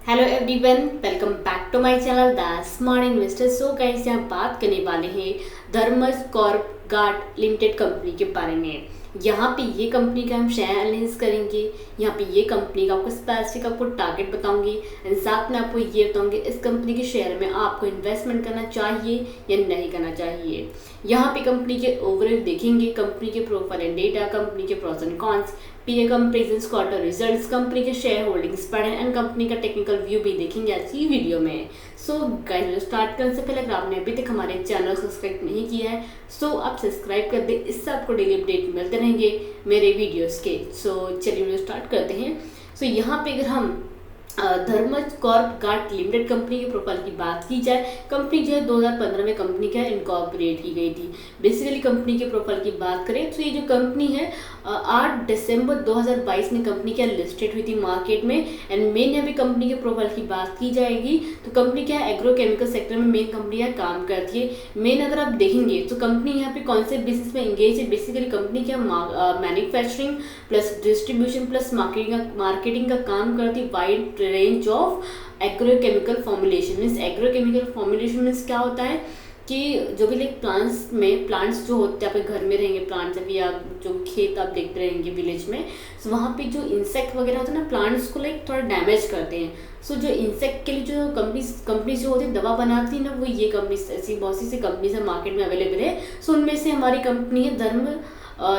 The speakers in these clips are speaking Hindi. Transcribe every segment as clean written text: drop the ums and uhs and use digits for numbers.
Hello everyone, welcome back to my channel the smart investor. So guys, यहाँ बात करने वाले हैं धर्मज कॉर्प गार्ड लिमिटेड कंपनी के बारे में। यहाँ पे ये कंपनी का हम शेयर एनालिसिस करेंगे। यहाँ पे ये कंपनी का आपको स्पेसिफिक आपको टारगेट बताऊंगी एंड साथ में आपको ये बताऊंगी इस कंपनी के शेयर में आपको इन्वेस्टमेंट करना चाहिए या नहीं करना चाहिए। यहाँ पे कंपनी के ओवरऑल देखेंगे, कंपनी के प्रोफाइल एंड डेटा, कंपनी के pros and cons, PA comparison, quarter results, company के शेयर होल्डिंग्स पढ़ें एंड कंपनी का टेक्निकल व्यू भी देखेंगे आज की वीडियो में। सो गाइस, स्टार्ट करने से पहले अगर आपने अभी तक हमारे चैनल को सब्सक्राइब नहीं किया है सो आप सब्सक्राइब कर दें, इससे आपको डेली अपडेट मिलते रहेंगे मेरे वीडियोस के। सो चलिए वीडियो स्टार्ट करते हैं। सो यहाँ पे अगर हम धर्मज कॉर्प गार्ड लिमिटेड कंपनी के प्रोफाइल की बात की जाए, कंपनी जो है 2015 में कंपनी का इनकॉर्पोरेट की गई थी। बेसिकली कंपनी के प्रोफाइल की बात करें तो ये जो कंपनी है 8 दिसंबर 2022 में कंपनी क्या लिस्टेड हुई थी मार्केट में। एंड मेन यहाँ पे कंपनी के प्रोफाइल की बात की जाएगी तो कंपनी क्या एग्रोकेमिकल सेक्टर में मेन कंपनी यहाँ काम करती है। मेन अगर आप देखेंगे तो कंपनी यहाँ पे कौन से बिजनेस में एंगेज है। बेसिकली कंपनी क्या manufacturing plus distribution plus marketing का काम करती है। Wide range of agrochemical formulation means agrochemical formulation means क्या होता है कि जो भी लाइक प्लांट्स जो होते हैं आपके घर में रहेंगे प्लांट्स, अभी आप जो खेत आप देखते रहेंगे विलेज में, सो वहाँ पे जो इंसेक्ट वगैरह होते हैं ना प्लांट्स को लाइक थोड़ा डैमेज करते हैं। सो जो इंसेक्ट के लिए जो कंपनी जो होती है दवा बनाती है ना, वो ये कंपनी ऐसी बहुत सी कंपनीज है मार्केट में अवेलेबल है। सो उनमें से हमारी कंपनी है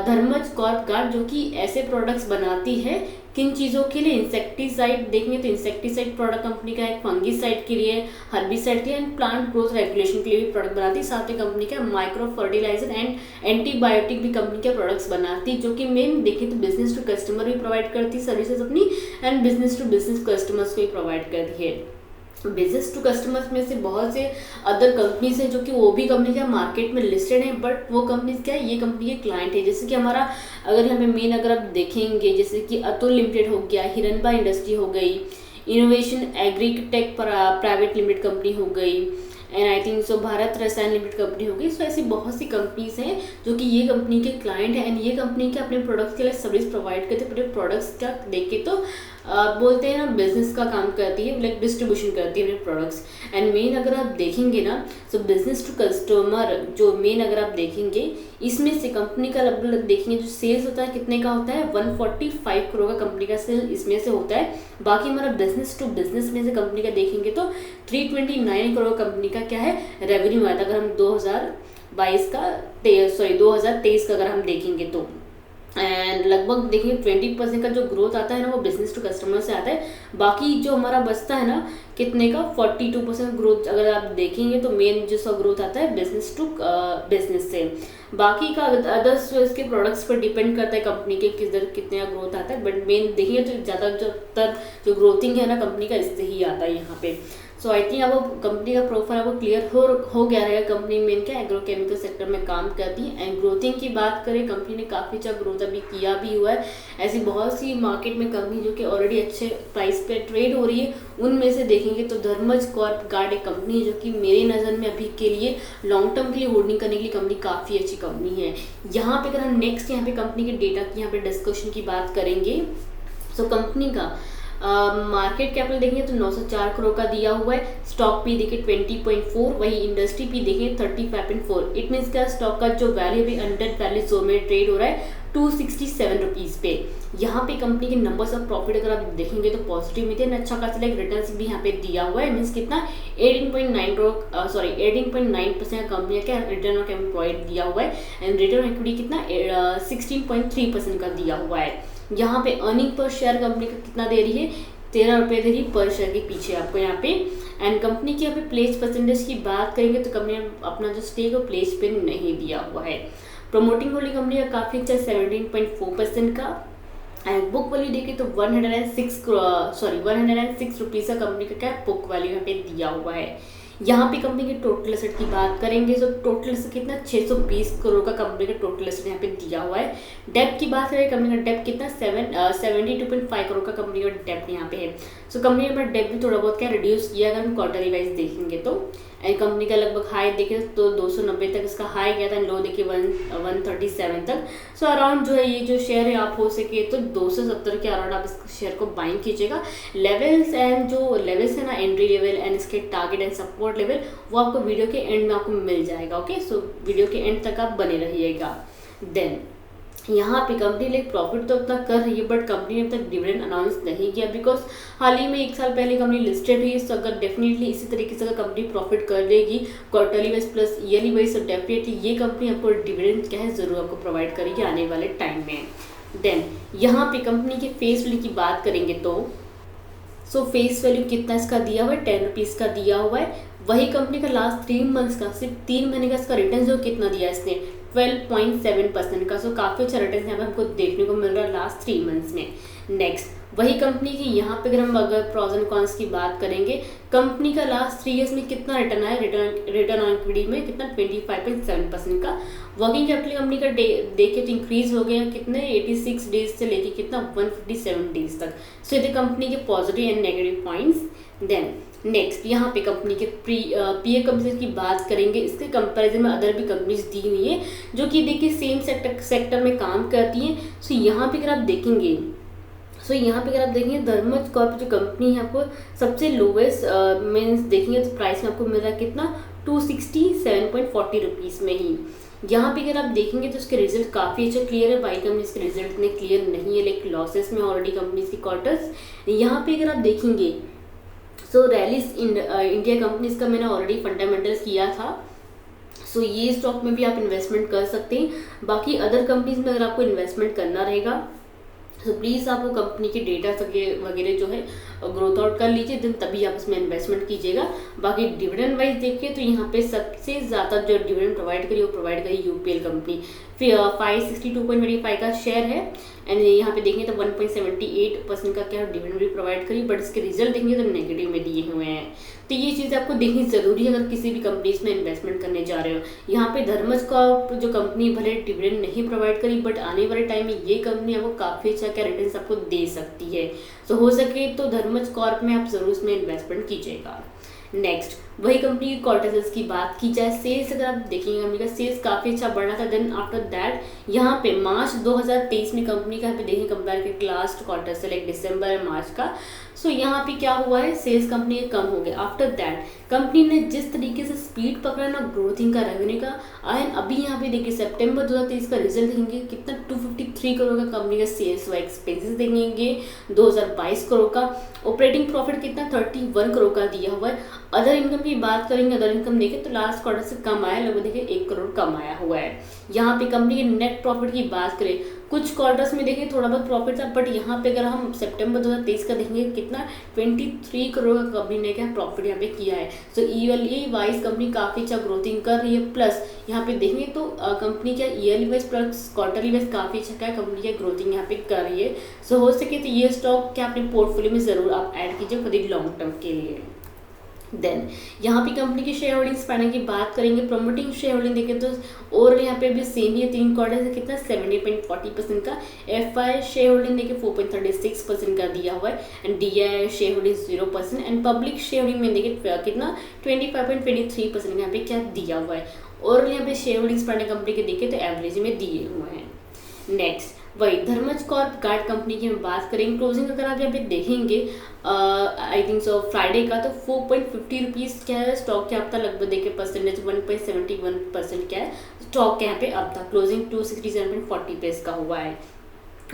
धर्मज कॉर्प गार्ड, जो कि ऐसे प्रोडक्ट्स बनाती है किन चीज़ों के लिए। इंसेक्टिसाइड देखेंगे तो इंसेक्टिसाइड प्रोडक्ट कंपनी का है, फंगिसाइड के लिए, हर्बिसाइड के लिए एंड प्लांट ग्रोथ रेगुलेशन के लिए भी प्रोडक्ट बनाती है। साथ में कंपनी का माइक्रो फर्टिलाइजर एंड एंटीबायोटिक भी कंपनी के प्रोडक्ट्स बनाती है, जो कि मेन देखें तो बिजनेस टू कस्टमर भी प्रोवाइड करती है सर्विसेज अपनी and business to business customers को भी प्रोवाइड करती है। बिजनेस टू कस्टमर्स में से बहुत से अदर कंपनीज हैं जो कि वो भी कंपनी क्या मार्केट में लिस्टेड है, बट वो कंपनीज क्या है ये कंपनी के क्लाइंट है। जैसे कि हमारा अगर यहाँ पे मेन अगर आप देखेंगे जैसे कि अतुल लिमिटेड हो गया, हिरनबा इंडस्ट्री हो गई, innovation agritech private limited company हो गई and I think so Bharat रसायन लिमिटेड कंपनी हो गई। सो ऐसी बहुत सी कंपनीज हैं जो कि ये कंपनी के क्लाइंट हैं एंड ये कंपनी के अपने प्रोडक्ट्स के लिए सर्विस प्रोवाइड करते हैं। अपने प्रोडक्ट्स का देख के तो बोलते हैं ना बिजनेस का काम करती है, लाइक डिस्ट्रीब्यूशन करती है अपने प्रोडक्ट्स। एंड मेन अगर आप देखेंगे ना सो बिजनेस टू कस्टमर जो मेन अगर आप देखेंगे इसमें से कंपनी का लगभग देखेंगे जो सेल्स होता है कितने का होता है 145 करोड़ का कंपनी का सेल इसमें से होता है। बाकी हमारा बिजनेस टू बिजनेस में से कंपनी का देखेंगे तो 329 करोड़ कंपनी का क्या है रेवेन्यू आया था। अगर हम 2023 का अगर हम देखेंगे तो एंड लगभग देखिए 20% का जो ग्रोथ आता है ना वो बिजनेस टू कस्टमर से आता है। बाकी जो हमारा बचता है ना कितने का 42% ग्रोथ अगर आप देखेंगे तो मेन जो सा ग्रोथ आता है बिजनेस टू बिजनेस से। बाकी का अदर्स जो इसके प्रोडक्ट्स पर डिपेंड करता है कंपनी के किधर कितने का ग्रोथ आता है, बट मेन देखिए तो ज़्यादातर जो ग्रोथिंग है ना कंपनी का इससे ही आता है यहाँ पे। सो आई थिंक अब कंपनी का प्रोफाइल आपको क्लियर हो गया रहेगा। कंपनी मेन क्या एग्रोकेमिकल सेक्टर में काम करती है एंड ग्रोथिंग की बात करें कंपनी ने काफ़ी अच्छा ग्रोथ अभी किया भी हुआ है। ऐसी बहुत सी मार्केट में कंपनी जो कि ऑलरेडी अच्छे प्राइस पे ट्रेड हो रही है उनमें से देखेंगे तो धर्मज कॉर्प गार्ड एक कंपनी है जो कि मेरी नज़र में अभी के लिए लॉन्ग टर्म के लिए होल्डिंग करने के लिए कंपनी काफ़ी अच्छी कंपनी है। यहाँ पे अगर हम नेक्स्ट यहाँ पे कंपनी के डेटा की यहाँ पे डिस्कशन की बात करेंगे तो कंपनी का मार्केट कैपिटल देखेंगे तो 904 करोड़ का दिया हुआ है। स्टॉक पी देखिए 20.4, वही इंडस्ट्री पी देखिए 35.4। इट मीन्स का स्टॉक का जो वैल्यू भी अंडर वैल्यू जोन में ट्रेड हो रहा है 267 रुपीज़ पे। यहाँ पे कंपनी के नंबर्स ऑफ प्रॉफिट अगर आप देखेंगे तो पॉजिटिव में थे, अच्छा खासा लाइक रिटर्न भी यहाँ पे दिया हुआ है। मीन्स कितना 18.9% कंपनी का रिटर्न ऑन एम्प्लॉयड दिया हुआ है एंड रिटर्न ऑन इक्विटी कितना 16.3% का दिया हुआ है। यहाँ पे अर्निंग पर शेयर कंपनी का कितना दे रही है 13 रुपये दे रही पर शेयर के पीछे आपको यहाँ पे। एंड कंपनी की यहाँ पे प्लेस परसेंटेज की बात करेंगे तो कंपनी ने अपना जो स्टेक है प्लेस पे नहीं दिया हुआ है। प्रमोटिंग होल्डिंग कंपनी का काफ़ी अच्छा 17.4% का एंड बुक वैल्यू देखिए तो 106 रुपीज़ का कंपनी का क्या बुक वैल्यू यहाँ पे दिया हुआ है। यहाँ पे कंपनी के टोटल एसेट की बात करेंगे तो टोटल एसेट कितना 620 करोड़ का कंपनी का टोटल एसेट यहाँ पे दिया हुआ है। डेप्ट की बात करें, कंपनी का डेप्ट कितना 72.5 करोड़ का कंपनी का डेप्ट यहाँ पे है। सो कंपनी ने अपना डेप्ट भी थोड़ा बहुत क्या रिड्यूस किया अगर हम क्वार्टरली वाइज देखेंगे तो। एंड कंपनी का लगभग हाई देखें तो 290 तक इसका हाई गया था, लो देखिए 137 तक। सो अराउंड जो है ये जो शेयर है आप हो सके तो 270 के अराउंड आप इस शेयर को बाइंग कीजिएगा। लेवल्स एंड जो लेवल्स है ना, एंट्री लेवल एंड इसके टारगेट एंड सपोर्ट लेवल, वो आपको वीडियो के एंड में आपको मिल जाएगा। ओके, सो वीडियो के एंड तक आप बने रहिएगा। देन यहाँ पे कंपनी लाइक प्रॉफिट तो उतना कर रही है बट कंपनी ने अब तक डिविडेंड अनाउंस नहीं किया बिकॉज हाल ही में 1 साल पहले कंपनी लिस्टेड हुई। तो अगर डेफिनेटली इसी तरीके से अगर कंपनी प्रॉफिट कर देगी quarterly wise plus yearly wise, तो डेफिनेटली ये कंपनी आपको डिविडेंड क्या है ज़रूर आपको प्रोवाइड करेगी आने वाले टाइम में। देन यहाँ पे कंपनी के फेस वैल्यू की बात करेंगे तो फेस वैल्यू कितना इसका दिया हुआ है, 10 रुपीज़ का दिया हुआ है। वही कंपनी का लास्ट 3 मंथ्स का, सिर्फ 3 महीने का इसका रिटर्न जो कितना दिया इसने 12.7% का। सो काफ़ी अच्छा रिटर्न यहाँ पे हमको देखने को मिल रहा है लास्ट 3 मंथ्स में। नेक्स्ट वही कंपनी की यहाँ पे अगर प्रॉज एंड कॉन्स की बात करेंगे, कंपनी का लास्ट 3 ईयर्स में कितना रिटर्न आया, रिटर्न ऑन इक्विटी में कितना 25.7% का। वर्किंग कैपिटल कंपनी का देखे तो इंक्रीज हो गया कितने 86 डेज से लेके कितना 157 डेज तक। सो ये कंपनी के positive and negative points. Then next यहाँ पे कंपनी के पीए कंपनीज की बात करेंगे, इसके कंपैरिजन में अदर भी कंपनीज दी हुई है जो कि देखिए सेम सेक्टर में काम करती हैं। सो यहाँ पे अगर आप देखेंगे धर्मज कॉर्प जो कंपनी है आपको सबसे लोवेस्ट मीन्स देखेंगे तो प्राइस में आपको मिल रहा है कितना 267.40 रुपीज़ में ही। यहाँ पे अगर आप देखेंगे तो उसके रिजल्ट काफ़ी अच्छा क्लियर है। बाई कंपनीज के रिजल्ट इतने क्लियर नहीं है, लाइक लॉसेस में ऑलरेडी कंपनीज की क्वार्टर्स। यहाँ पे अगर आप देखेंगे रैलिस इंडिया कंपनीज का मैंने ऑलरेडी फंडामेंटल्स किया था। सो ये स्टॉक में भी आप इन्वेस्टमेंट कर सकते हैं। बाकी अदर कंपनीज में अगर आपको इन्वेस्टमेंट करना रहेगा तो प्लीज़ आप वो कंपनी के डेटा वगैरह जो है ग्रोथ आउट कर लीजिए, देन तभी आप इसमें इन्वेस्टमेंट कीजिएगा। बाकी डिविडेंड वाइज देखिए तो यहाँ पे सबसे ज़्यादा जो डिविडेंड प्रोवाइड करी यूपीएल कंपनी 562.25 का शेयर है। एंड यहाँ पे देखेंगे तो 1.78% का क्या डिविडेंड भी प्रोवाइड करी, बट इसके रिजल्ट देखेंगे तो नेगेटिव में दिए हुए हैं। तो ये चीज़ आपको देखनी ज़रूरी है अगर किसी भी कंपनीज में इन्वेस्टमेंट करने जा रहे हो। यहाँ पे धर्मज कॉर्प जो कंपनी भले डिविडेंड नहीं प्रोवाइड करी बट आने वाले टाइम में ये कंपनी आपको काफ़ी अच्छा क्या रिटर्न आपको दे सकती है। तो हो सके तो धर्मज कॉर्प में आप ज़रूर इसमें इन्वेस्टमेंट कीजिएगा। नेक्स्ट वही कंपनी की क्वार्टर सेल्स की बात की जाए, सेल्स अगर आप देखेंगे कंपनी का सेल्स काफ़ी अच्छा बढ़ रहा था। देन आफ्टर दैट यहाँ पे मार्च 2023 में कंपनी का यहाँ पे देखेंगे कंपेयर करके लास्ट क्वार्टर से लाइक दिसंबर मार्च का। सो यहाँ पे क्या हुआ है, सेल्स कंपनी के कम हो गया। आफ्टर दैट कंपनी ने जिस तरीके से स्पीड पकड़ा ना ग्रोथिंग का रेवेन्यू का, एंड अभी यहाँ पे देखिए सितंबर 2023 का रिजल्ट देखेंगे कितना 253 करोड़ का कंपनी का सेल्स हुआ। एक्सपेंसेस देखेंगे 2022 करोड़ का। ऑपरेटिंग प्रॉफिट कितना 31 करोड़ का दिया हुआ है। अदर इनकम की बात करेंगे, अदर इनकम देखें तो लास्ट क्वार्टर से कम आया, लगभग देखिए 1 करोड़ कम आया हुआ है। यहाँ पे कंपनी के नेट प्रॉफिट की बात करें, कुछ क्वार्टर्स में देखिए थोड़ा बहुत प्रॉफिट था, बट यहाँ पे अगर हम सितंबर 2023 का देखेंगे कितना 23 करोड़ का कंपनी ने क्या प्रॉफिट यहाँ पे किया है। सो ईयरली वाइज कंपनी काफ़ी अच्छा ग्रोथिंग कर रही है। प्लस यहाँ पे देखेंगे तो कंपनी क्या yearly wise plus quarterly wise काफ़ी अच्छा क्या कंपनी की ग्रोथिंग यहाँ पे कर रही है। सो हो सके तो ये स्टॉक क्या अपने पोर्टफोलियो में ज़रूर आप ऐड कीजिए फॉर द लॉन्ग टर्म के लिए। देन यहाँ पे कंपनी की शेयर होल्डिंग्स पैनल की बात करेंगे, प्रमोटिंग शेयर होल्डिंग देखें तो और यहाँ पे भी सेम ही है, 3 क्वार्टर से कितना 70.40% का। एफआई शेयर होल्डिंग देखें 4.36% का दिया हुआ है। And DI share holding 0% and public share holding में देखिए कितना 25.23% का यहाँ पे क्या दिया हुआ है। और यहाँ पे शेयर होल्डिंग्स पैनल कंपनी के देखें तो एवरेज में दिए हुए हैं। नेक्स्ट वही धर्मज कॉर्प गार्ड कंपनी की हम बात करेंगे, क्लोजिंग अगर आप यहाँ पे देखेंगे आई थिंक सो फ्राइडे का तो 4.50 रुपीज़ क्या है स्टॉक के अब तक, लगभग देखिए परसेंटेज 1.71% क्या है स्टॉक के यहाँ पे अब तक। क्लोजिंग 267.40 पेस का हुआ है।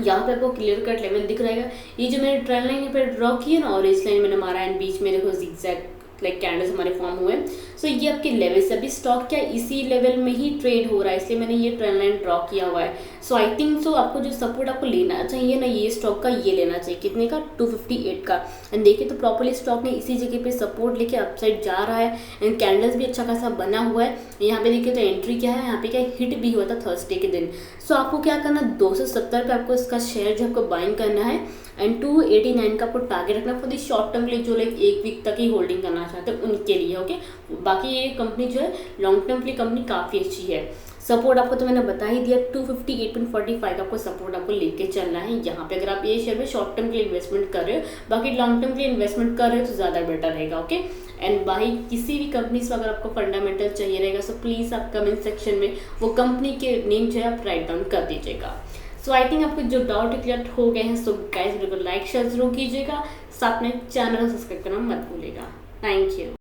यहाँ पे आपको क्लियर कट लेवल दिख रहेगा। ये जो मैंने ट्रेंड लाइन यहाँ पे ड्रॉ की है ना, ऑरेंज लाइन मैंने मारा एंड बीच में देखो जिगजैग लाइक कैंडल्स हमारे फॉर्म हुए। सो ये आपके लेवल से अभी स्टॉक क्या इसी लेवल में ही ट्रेड हो रहा है, इसलिए मैंने ये ट्रेंड लाइन ड्रॉ किया हुआ है। सो आई थिंक सो आपको जो सपोर्ट आपको लेना चाहिए ना, ये स्टॉक का ये लेना चाहिए, कितने का 258 का। एंड देखिए तो प्रॉपर्ली स्टॉक ने इसी जगह पे सपोर्ट लेके अपसाइड जा रहा है एंड कैंडल्स भी अच्छा खासा बना हुआ है। यहाँ पे देखिए तो एंट्री क्या है, यहाँ पे क्या हिट भी हुआ था थर्सडे के दिन। सो आपको क्या करना, 270 पे आपको इसका शेयर जो आपको बाइंग करना है एंड 289 का आपको टारगेट रखना फॉर द शॉर्ट टर्म के लिए, जो लाइक 1 वीक तक ही होल्डिंग करना चाहते हैं उनके लिए। ओके, बाकी ये कंपनी जो है लॉन्ग टर्म के लिए कंपनी काफ़ी अच्छी है। सपोर्ट आपको तो मैंने बता ही दिया, 258.45 आपको सपोर्ट आपको लेके चलना है यहाँ पे, अगर आप ये शेयर में शॉर्ट टर्म के लिए इन्वेस्टमेंट कर रहे हो। बाकी लॉन्ग टर्म के लिए इन्वेस्टमेंट कर रहे हो तो ज़्यादा बेटर रहेगा। ओके, एंड भाई किसी भी कंपनी से अगर आपको फंडामेंटल चाहिए रहेगा सो प्लीज़ आप कमेंट सेक्शन में वो कंपनी के नेम जो है आप राइट डाउन कर दीजिएगा। सो आई थिंक आपको जो डाउट क्लियर हो गए हैं। सो गाइस वीडियो को लाइक शेयर जरूर कीजिएगा, साथ में चैनल को सब्सक्राइब करना मत भूलिएगा। Thank you.